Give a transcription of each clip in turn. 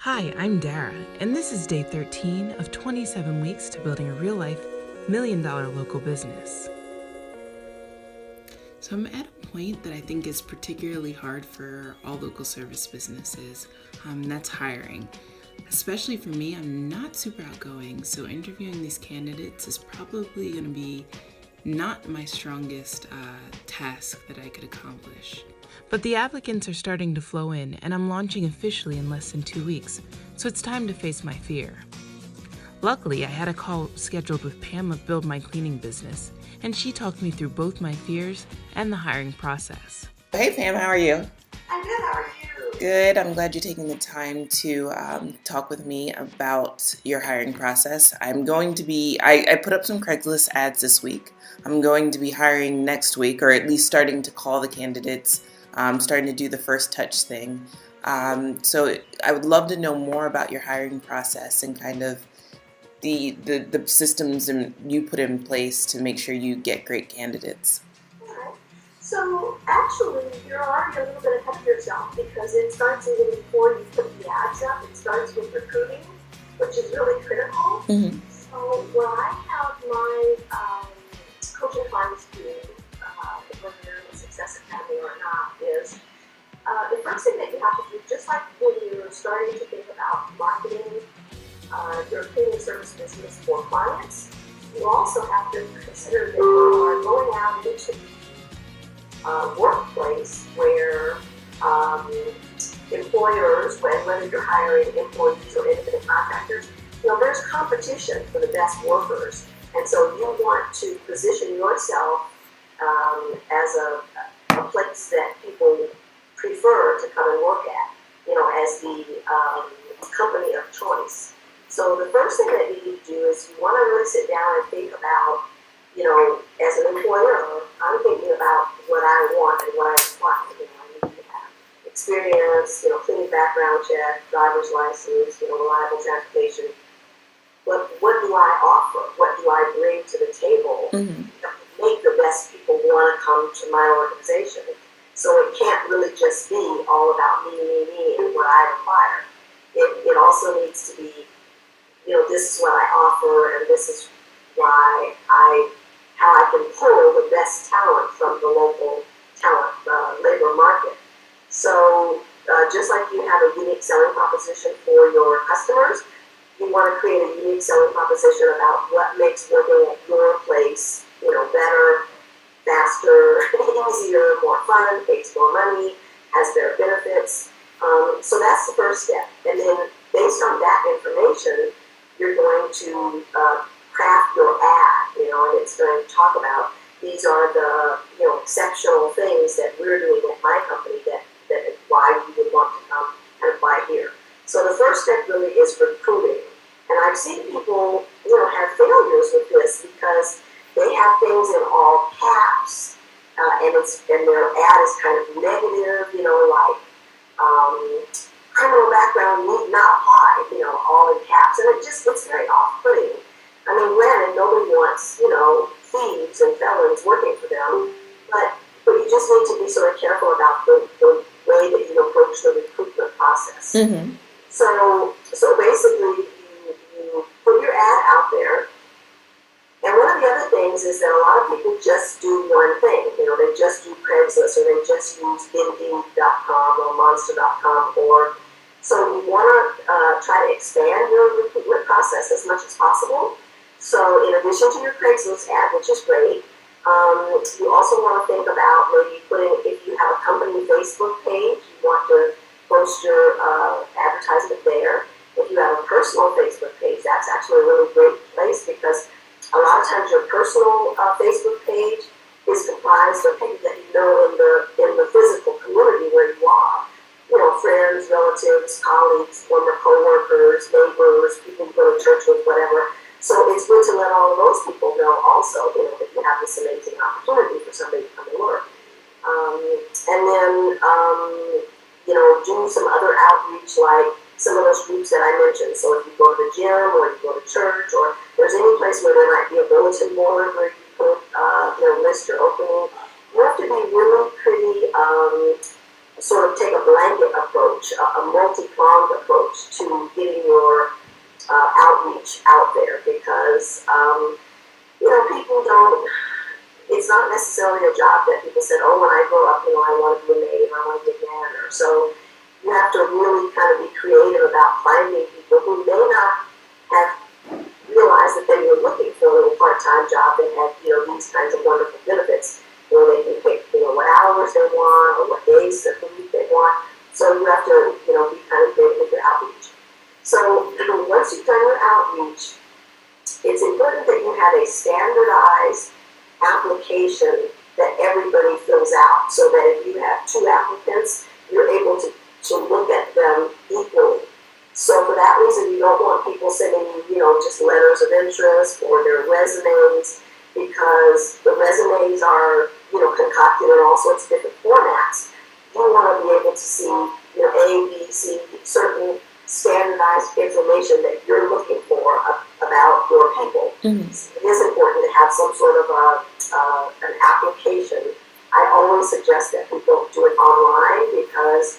Hi, I'm Dara, and this is day 13 of 27 weeks to building a real-life, million-dollar local business. So I'm at a point that I think is particularly hard for all local service businesses. That's hiring. Especially for me, I'm not super outgoing, so interviewing these candidates is probably going to be not my strongest task that I could accomplish. But the applicants are starting to flow in, and I'm launching officially in less than 2 weeks, so it's time to face my fear. Luckily, I had a call scheduled with Pam of Build My Cleaning Business, and she talked me through both my fears and the hiring process. Hey Pam, how are you? I'm good. How are you? Good. I'm glad you're taking the time to talk with me about your hiring process. I put up some Craigslist ads this week. I'm going to be hiring next week, or at least starting to call the candidates, starting to do the first touch thing. So I would love to know more about your hiring process and kind of the systems you put in place to make sure you get great candidates. Alright. So actually, you're already a little bit ahead of yourself because it starts even before you put the ads up. It starts with recruiting, which is really critical. Mm-hmm. So when I have my coaching clients do, whether they're in the Success Academy or not, is the first thing that you have to do, just like when you're starting to think about marketing your cleaning service business for clients, you also have to consider that you are going out into the workplace where employers, whether you're hiring employees or independent contractors, there's competition for the best workers. And so you want to position yourself as a place that people prefer to come and work at, as the company of choice. So the first thing that you need to do is you want to really sit down and think about, as an employer, I'm thinking about what I want and what I require. I need to have experience, clean background check, driver's license, reliable transportation. What do I offer? What do I bring to the table that will make the best people want to come to my organization? So it can't really just be all about me, and what I require. It also needs to be, this is what I offer, and this is why how I can pull the best talent from the local talent labor market. So just like you have a unique selling proposition for your customers, you want to create a unique selling proposition about what makes working at your place, better, faster, easier, more fun, makes more money, has better benefits. So that's the first step. And then based on that information, you're going to craft your ad, and it's going to talk about these are the exceptional things that we're doing at my company that is why you would want to come and apply here. So the first step really is recruiting. And I've seen people, have failures with this because they have things in all caps, and their ad is kind of negative, like criminal background need not apply, all in caps, and it's very off-putting. I mean, granted, nobody wants, thieves and felons working for them, but you just need to be sort of careful about the way that you approach the recruitment process. Mm-hmm. So basically, you put your ad out there. And one of the other things is that a lot of people just do one thing. They just do Craigslist, or they just use Indeed.com or Monster.com. So you want to try to expand your recruitment process as much as possible. So in addition to your Craigslist ad, which is great, you also want to think about maybe if you have a company Facebook page, you want to post your advertisement there. If you have a personal Facebook page, that's actually a really great place because a lot of times your personal Facebook page is comprised of people that you know in the physical community where you are. Friends, relatives, colleagues, former co-workers, neighbors, people you go to church with, whatever. So it's good to let all of those people know also, that you have this amazing opportunity for somebody to come and work. And then, do some other outreach like some of those groups that I mentioned. So if you go to the gym or you go to church or there's any place where there might be a bulletin board where you could list your opening, you have to be really pretty sort of take a blanket approach, a multi-pronged approach to getting your outreach out there, because people don't. It's not necessarily a job that people said, oh, when I grow up, I want to be a maid or I want to be a janitor. So you have to really kind of be creative about finding people who may not have realized that they were looking for a little part-time job that had, these kinds of wonderful benefits where they can pick, what hours they want or what days of the week they want. So you have to, be kind of creative with your outreach. So once you've done your outreach, it's important that you have a standardized application that everybody fills out, so that if you have 2 applicants, you're able to look at them equally. So for that reason, you don't want people sending you, just letters of interest or their resumes, because the resumes are, concocted in all sorts of different formats. You want to be able to see, A, B, C, certain standardized information that you're looking for about your people. Mm-hmm. It is important to have some sort of an application. I always suggest that people do it online, because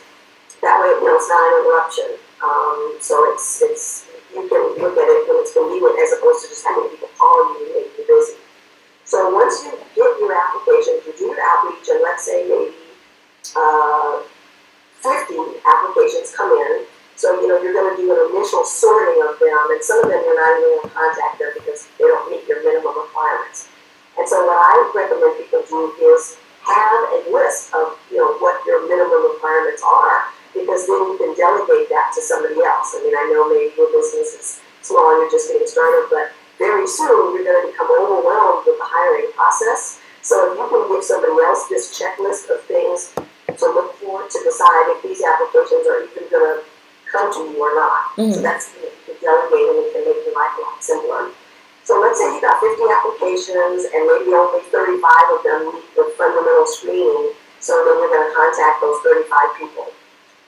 that way, it's not an interruption. So it's you can look at it when it's convenient, as opposed to just having people call you and make you busy. So once you get your application, you do your outreach, and let's say maybe 50 applications come in. So, you're going to do an initial sorting of them, and some of them you're not even going to contact them because they don't meet your minimum requirements. And so what I recommend people do is have a list of, what your minimum requirements are, because then you can delegate that to somebody else. I mean, I know maybe your business is small and you're just getting started, but very soon you're going to become overwhelmed with the hiring process. So if you can give somebody else this checklist of things to look for, to decide if these applications are even going to come to you or not. Mm-hmm. So that's the delegating, and can make your life a lot simpler. So let's say you got 50 applications and maybe only 35 of them meet the fundamental screening. So then you're going to contact those 35 people.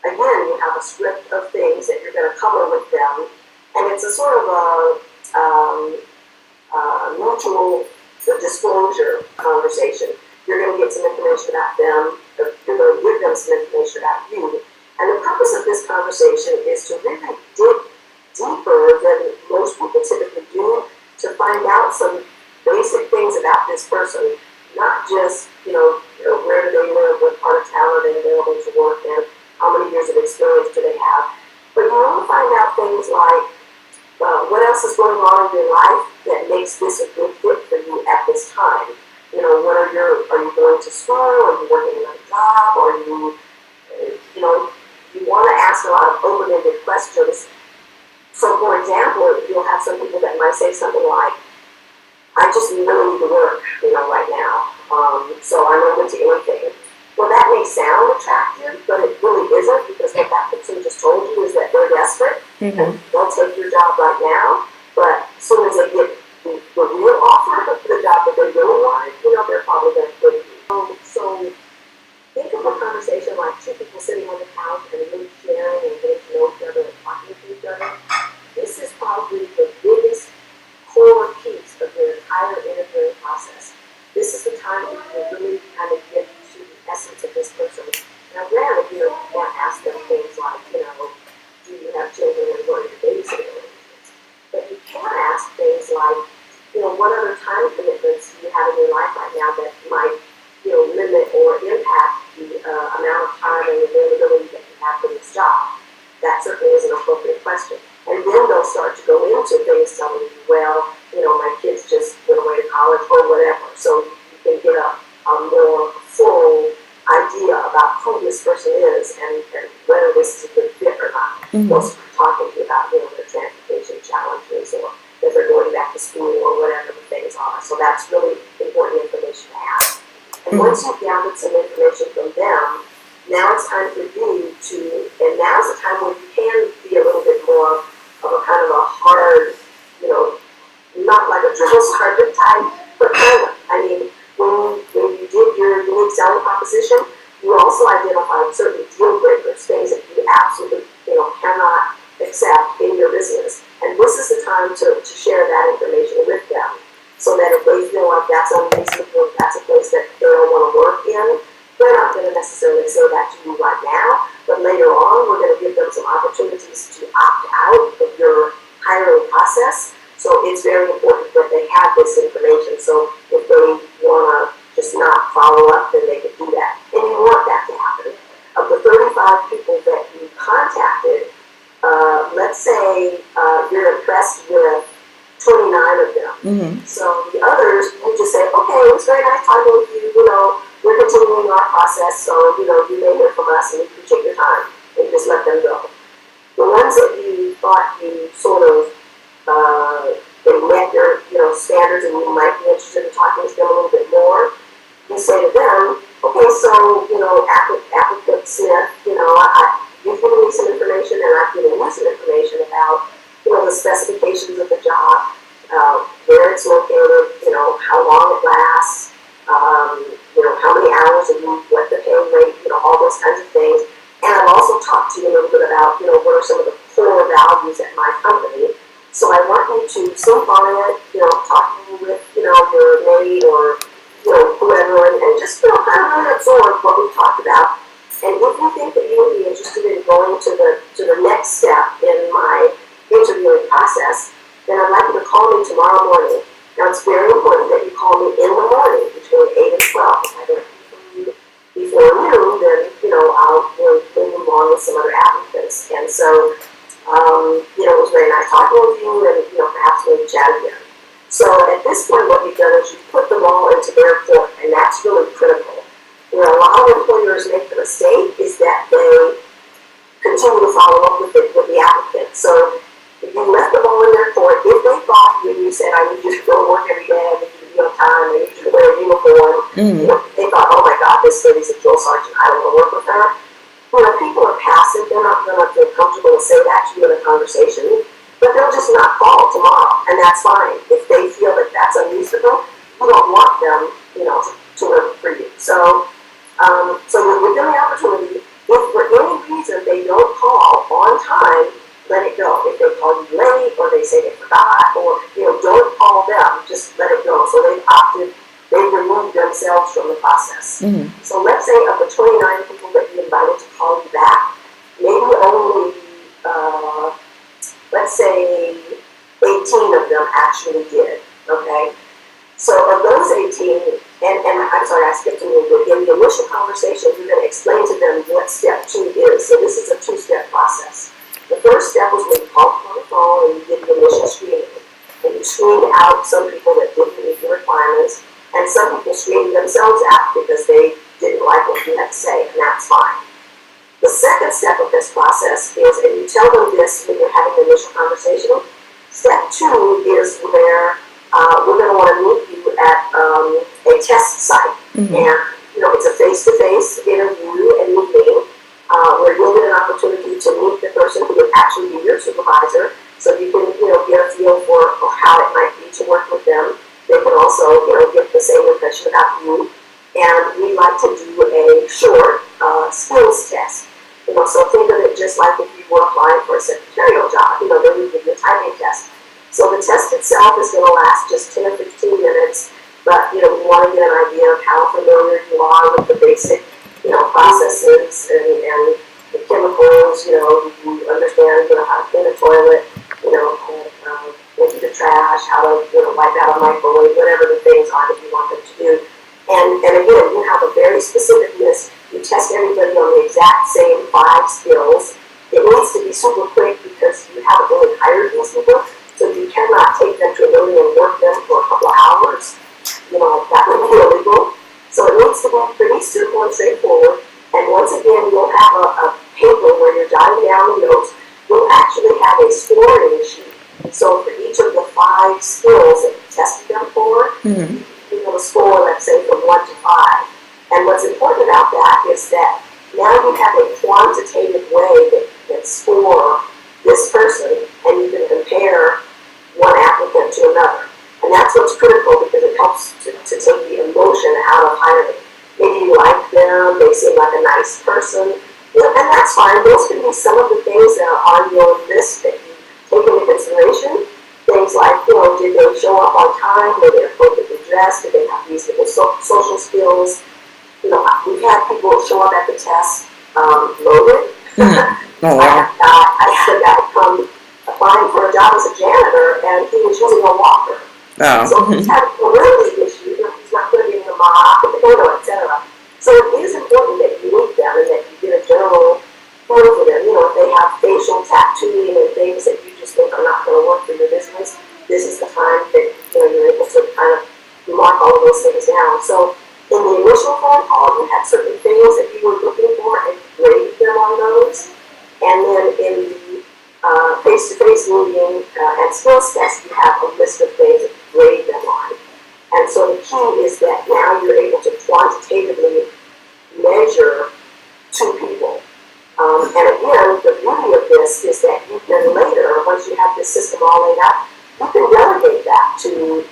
Again, you have a script of things that you're going to cover with them, and it's a sort of a mutual disclosure conversation. You're going to get some information about them, you're going to give them some information about you. And the purpose of this conversation is to really dig deeper than most people typically do, to find out some basic things about this person, not just, where do they live, what part of town are they available to work in, how many years of experience do they have. But you want to find out things like, what else is going on in your life that makes this a good fit for you at this time? Are you going to school? Are you working another job? Are you, you want to ask a lot of open-ended questions. So, for example, you'll have some people that might say something like, I just really need to work, right now. So I'm open to anything. Well, that may sound attractive, but it really isn't, because what that person just told you is that they're desperate. Mm-hmm. And they'll take your job right now, but as soon as they get the real offer for the job that they really want, they're probably going to quit you. So think of a conversation like 2 people sitting on the couch and really sharing and getting to know each other and talking to each other. This is probably the biggest core piece of your entire interviewing process. This is the time when you really kind of get to the essence of this person. Now, granted, you can't ask them things like, do you have children and what are your babysitting arrangements? But you can ask things like, what other time commitments do you have in your life right now that might, limit or impact the amount of time and availability that you have for this job? That certainly is an appropriate question. And then they'll start to go into things telling you, well, my kids just went away to college or whatever. So you can get a more full idea about who this person is and whether this is a good fit or not. Mm-hmm. Most talking to you about, their transportation challenges, or if they're going back to school or whatever the things are. So that's really important information to have. And once you've gathered some information from them, now it's time for you to, and now's the time where you can be a little bit more of a kind of a hard, not like a drill sergeant type, but kind of. I mean, when you did your unique selling proposition, you also identified certain deal breakers, things that you absolutely, cannot accept in your business. And this is the time to share that information with them, so that if they feel like that's unreasonable, that's a place that they don't want to work in, they're not going to necessarily say that to you right out of your hiring process. So it's very important that they have this information. So if they want to just not follow up, then they can do that. And you want that to happen. Of the 35 people that you contacted, let's say you're impressed with 29 of them. Mm-hmm. So the others, you just say, okay, it was very nice talking with you. We're continuing our process, so you may hear from us, and we appreciate your time. And just let them go. The ones that you thought you sort of they met your standards, and you might be interested in talking to them a little bit more, you say to them, okay, so applicant Smith, you've given me some information, and I've given you some information about the specifications of the job, where it's located, how long it lasts, how many hours a week, what the pay rate, all those kinds of things. And I've also talked to you a little bit about, what are some of the core values at my company. So I want you to sleep on it, talking with, your maid or, whoever, and just, kind of really absorb what we've talked about. And if you think that you would be interested in going to the next step in my interviewing process, then I'd like you to call me tomorrow morning. Now, it's very important that you call me in the morning between 8 and 12. If I don't hear before noon, then, we'll move on with some other applicants. And so, it was very nice talking with you, and, perhaps maybe chat again. So at this point, what you've done is you've put them all into their court, and that's really critical. A lot of employers make the mistake is that they continue to follow up with the applicant. So if you left them all in their court, if they thought when you said, I need you to go to work every day, I need you to be on time, I need you to wear a uniform, they thought, oh my God, this lady's a drill sergeant, I don't want to work with her. People are passive, they're not going to feel comfortable to say that to you in a conversation, but they'll just not call tomorrow, and that's fine. If they feel that that's unreasonable, you don't want them, to work for you. So you're giving them the opportunity. If for any reason they don't call on time, let it go. If they call you late, or they say they forgot, or don't call them, just let it go. So they've removed themselves from the process. Mm-hmm. So let's say of the 29 people that you invited to call you back, maybe only let's say 18 of them actually did. Okay. So of those 18, and I'm sorry, I skipped a little bit. In the initial conversation, you're going to explain to them what step 2 is. So this is a 2-step process. The first step was when you called on the phone and you did the initial screening. And you screened out some people that didn't meet the requirements, and some people screened themselves out because they didn't like what you had to say, and that's fine. The second step of this process is, and you tell them this when you're having the initial conversation, step 2 is where we're going to want to meet you at a test site. Mm-hmm. And, it's a face-to-face interview and meeting where you'll get an opportunity to meet the person who would actually be your supervisor, so you can, get a feel for how it might be to work with them. They can also, get the same impression about you. And we like to do a short skills test. So think of it just like if you were applying for a secretarial job, they would give you a typing test. So the test itself is going to last just 10 or 15 minutes, but, we want to get an idea of how familiar you are with the basic, processes and the chemicals, you understand, how to clean a toilet, empty the trash, how to, wipe out a microwave, whatever the things are that you want them to do. And again, you have a very specific list. You test everybody on the exact same 5 skills. It needs to be super quick because you haven't really hired these people, so you cannot take them to a building and work them for a couple of hours. That would be illegal. So it needs to be pretty simple and straightforward. And once again, you'll have a paper where you're jotting down the notes. You'll actually have a scoring sheet. So for each of the 5 skills that you tested them for, you have a score, let's say, from 1 to 5. And what's important about that is that now you have a quantitative way that score this person, and you can compare one applicant to another. And that's what's critical, because it helps to take the emotion out of hiring. Maybe you like them, they seem like a nice person, and that's fine. Those can be some of the things that are on your list that you take into consideration. Things like, did they show up on time? Were they appropriately dressed? Did they have reasonable social skills? We've had people show up at the test loaded. Oh, wow. I had a guy come job as a janitor, and he was using a walker. So Oh. he's having a mobility issue. He's not going to be able to mop, etc. So it is important that you meet them and that you get a general feel for them. If they have facial tattooing and things that you just think are not going to work for your business, this is the time that you're able to kind of mark all of those things down. So in the initial phone call, you had certain things that you were looking for and grade them on those. And then in the face-to-face meeting and skills test, you have a list of things that you grade them on. And so the key is that now you're able to quantitatively measure two people. And again, the beauty of this is that you can later, once you have this system all laid out, you can delegate that to,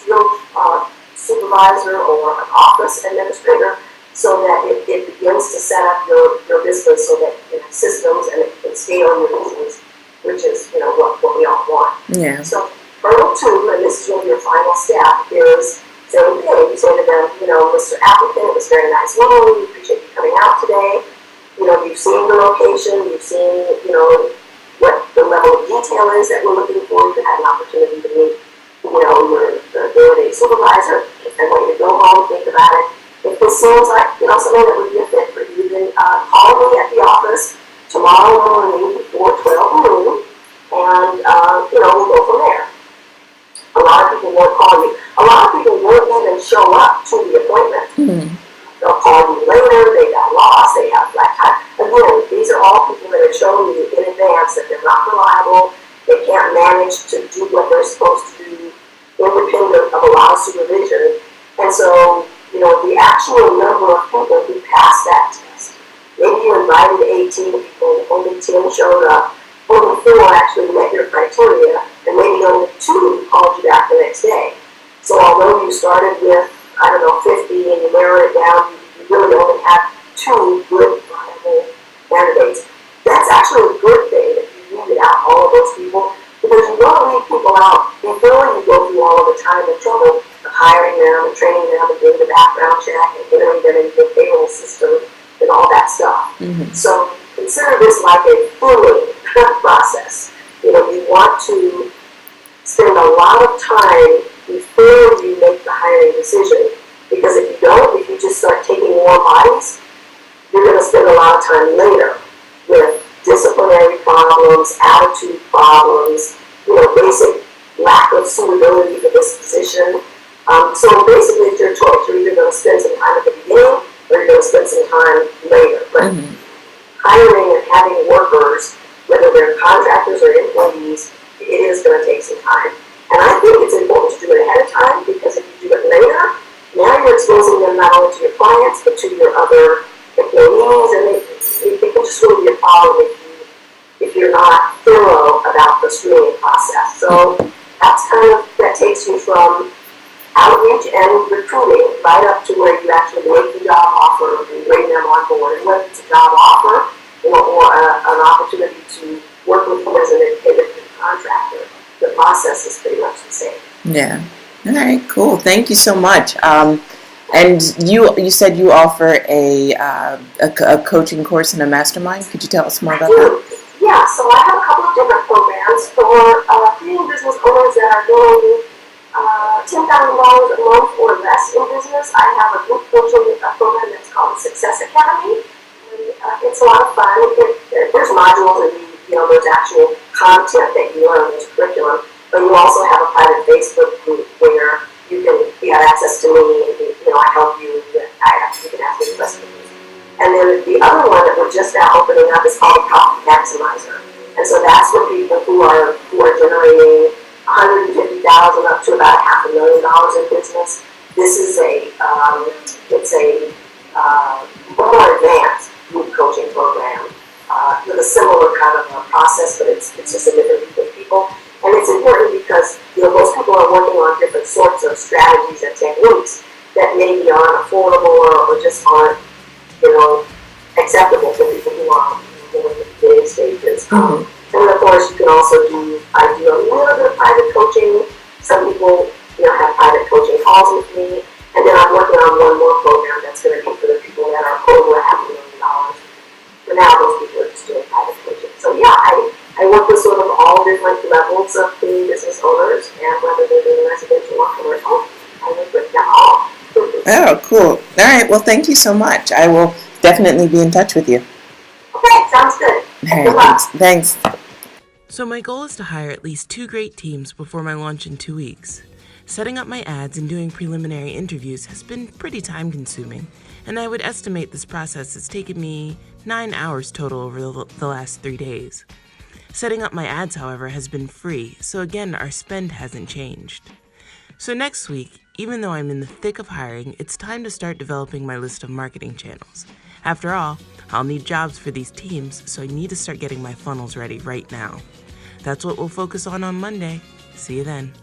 field supervisor or an office administrator, so that it begins to set up your business so that it has systems and it can scale your business, which is what we all want. Yeah. So hurdle 2, and this is really your final step, is same thing. You say to them, Mr. Applicant, it was very nice meeting you. We appreciate you coming out today. You've seen the location, you've seen, what the level of detail is that we're looking for. You had an opportunity to meet, your day-to-day supervisor. I want you to go home, think about it. If this seems like, something that would be a fit for you, then call me at the office tomorrow morning before 12 noon, and, we'll go from there. A lot of people won't call you. A lot of people won't even show up to the appointment. Mm-hmm. They'll call you later, they got lost, they have flat time. Again, these are all people that are showing you in advance that they're not reliable, they can't manage to do what they're supposed to do, independent of a lot of supervision. And so, the actual number of people who passed that test, maybe you invited 18 people, only 10 showed up, only 4 actually met your criteria, and maybe only 2 called you back the next day. So although you started with 50, and you narrowed it down, you really only have 2 good, viable candidates. That's actually a good thing that you weeded out all of those people, because you want to leave people out before you go through all of the time and trouble of hiring them and training them and doing the background check and entering them into the payroll system and all that stuff. Mm-hmm. So consider this like a pruning process. You want to spend a lot of time before you make the hiring decision, because if you don't, if you just start taking more bodies, you're going to spend a lot of time later with disciplinary problems, attitude problems, basic lack of suitability for this position. So basically it's your choice. You're either going to spend some time at the beginning or you're going to spend some time later. But hiring and having workers, whether they're contractors or employees, it is going to take some time. And I think it's important to do it ahead of time, because if you do it later, now you're exposing them not only to your clients, but to your other employees, and it can just really be a problem if you're not thorough about the screening process. So that takes you from outreach and recruiting right up to where you actually make the job offer and bring them on board. And whether it's a job offer or an opportunity to work with you as an independent contractor, the process is pretty much the same. Yeah. All right. Cool. Thank you so much. And you said you offer a coaching course and a mastermind. Could you tell us more about that? Yeah. So I have a couple of different programs for creating business owners that are doing $10,000 a month or less in business. I have a group coaching program that's called Success Academy. And, it's a lot of fun. There's modules and there's actual content that you learn, there's curriculum. But you also have a private Facebook group where you have access to me, and I help you. You can ask me questions. And then the other one that we're just now opening up is called the Profit Maximizer. And so that's for people who are generating $150,000 up to about $500,000 in business. This is it's a more advanced group coaching program with a similar kind of process, but it's just a different group of people. And it's important because those people are working on different sorts of strategies and techniques that maybe aren't affordable or just aren't acceptable to people who are in the beginning stages. And of course, you can also I do a little bit of private coaching. Some people have private coaching calls with me, and then I'm working on one more program that's going to be for the people that are over $500,000. For now, those people are just doing private coaching. So yeah, I work with sort of all different levels of being business owners, and whether they're doing residential or commercial, I work with them all. Oh, cool. All right. Well, thank you so much. I will definitely be in touch with you. Okay, sounds good. All Good right. luck. Thanks. So my goal is to hire at least 2 great teams before my launch in 2 weeks. Setting up my ads and doing preliminary interviews has been pretty time consuming, and I would estimate this process has taken me 9 hours total over the last 3 days. Setting up my ads, however, has been free, so again, our spend hasn't changed. So next week, even though I'm in the thick of hiring, it's time to start developing my list of marketing channels. After all, I'll need jobs for these teams, so I need to start getting my funnels ready right now. That's what we'll focus on Monday. See you then.